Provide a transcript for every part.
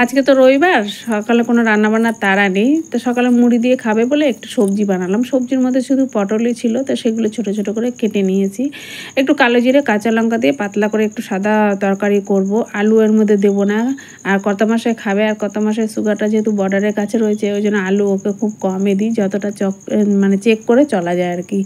আজকে তো রবিবার, সকালে কোনো রান্নাবান্নার তাড়া নেই। তো সকালে মুড়ি দিয়ে খাবে বলে একটু সবজি বানালাম। সবজির মধ্যে শুধু পটলই ছিল, তো সেগুলো ছোটো ছোটো করে কেটে নিয়েছি। একটু কালো জিরে কাঁচা লঙ্কা দিয়ে পাতলা করে একটু সাদা তরকারি করব। আলু এর মধ্যে দেবো না। আর কত মাসে খাবে, আর কত মাসে সুগারটা যেহেতু বর্ডারের কাছে রয়েছে, ওই জন্য আলু ওকে খুব কমই দিই, যতটা মানে চেক করে চলা যায় আর কি।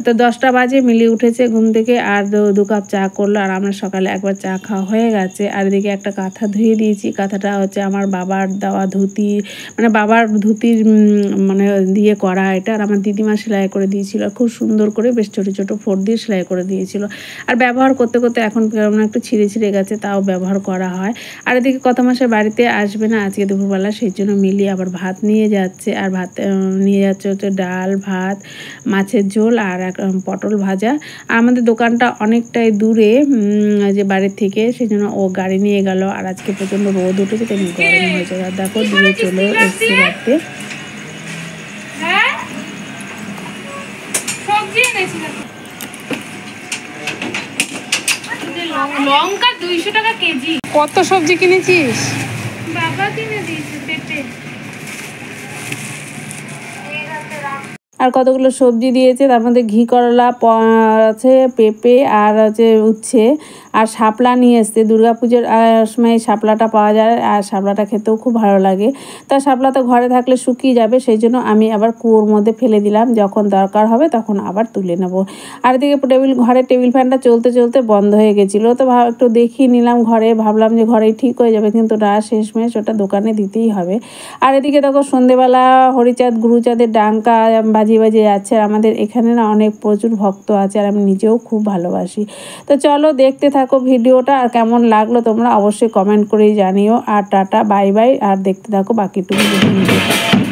তো 10টা বাজে মিলি উঠেছে ঘুম থেকে, আর দু কাপ চা করলো, আর আমরা সকালে একবার চা খাওয়া হয়ে গেছে। আর এদিকে একটা কাঁথা ধুয়ে দিয়েছি। কাঁথাটা হচ্ছে আমার বাবার দেওয়া ধুতি, মানে বাবার ধুতির মানে দিয়ে করা এটা। আর আমার দিদিমা সেলাই করে দিয়েছিল, খুব সুন্দর করে বেশ ছোটো ছোটো ফোঁড় দিয়ে সেলাই করে দিয়েছিল। আর ব্যবহার করতে করতে এখন কেমন একটু ছিঁড়ে ছিঁড়ে গেছে, তাও ব্যবহার করা হয়। আর এদিকে কত মাসে বাড়িতে আসবে না আজকে দুপুরবেলা, সেই জন্য মিলিয়ে আবার ভাত নিয়ে যাচ্ছে। আর ভাত নিয়ে যাচ্ছে হচ্ছে ডাল, ভাত, মাছের ঝোল আর পটল ভাজা। আর আমাদের দোকানটা অনেকটাই দূরে যে বাড়ির থেকে, সেই জন্য ও গাড়ি নিয়ে গেল। আর আজকে প্রচণ্ড রোদ উঠেছে, তেমনি গরম হয়েছে। আর দেখো দিয়ে চলে এসছে বাড়িতে। লঙ্কা 200 টাকা কেজি। কত সবজি কিনেছিস? বাবা কিনে দিয়েছে পেঁপে। আর কতগুলো সবজি দিয়েছে, তার মধ্যে ঘি করলা আছে, পেঁপে আর হচ্ছে উচ্ছে, আর শাপলা নিয়ে এসছে। দুর্গাপুজোর সময় শাপলাটা পাওয়া যায়, আর শাপলাটা খেতেও খুব ভালো লাগে। তা শাপলা তো ঘরে থাকলে শুকিয়ে যাবে, সেই জন্য আমি আবার কুয়োর মধ্যে ফেলে দিলাম, যখন দরকার হবে তখন আবার তুলে নেব। আর এদিকে ঘরের টেবিল ফ্যানটা চলতে চলতে বন্ধ হয়ে গেছিলো, তো একটু দেখিয়ে নিলাম ঘরে, ভাবলাম যে ঘরেই ঠিক হয়ে যাবে, কিন্তু না, শেষমেশ ওটা দোকানে দিতেই হবে। আর এদিকে দেখো সন্ধেবেলা হরিচাঁদ গুরুচাঁদের ডাঙ্কা বাজিয়ে যাচ্ছে। আর আমাদের এখানে না অনেক প্রচুর ভক্ত আছে, আর আমি নিজেও খুব ভালোবাসি। তো চলো দেখতে থাকো ভিডিওটা, আর কেমন লাগলো তোমরা অবশ্যই কমেন্ট করেই জানিও। আর টাটা, বাই বাই, আর দেখতে থাকো বাকিটুকু ভিডিওটা।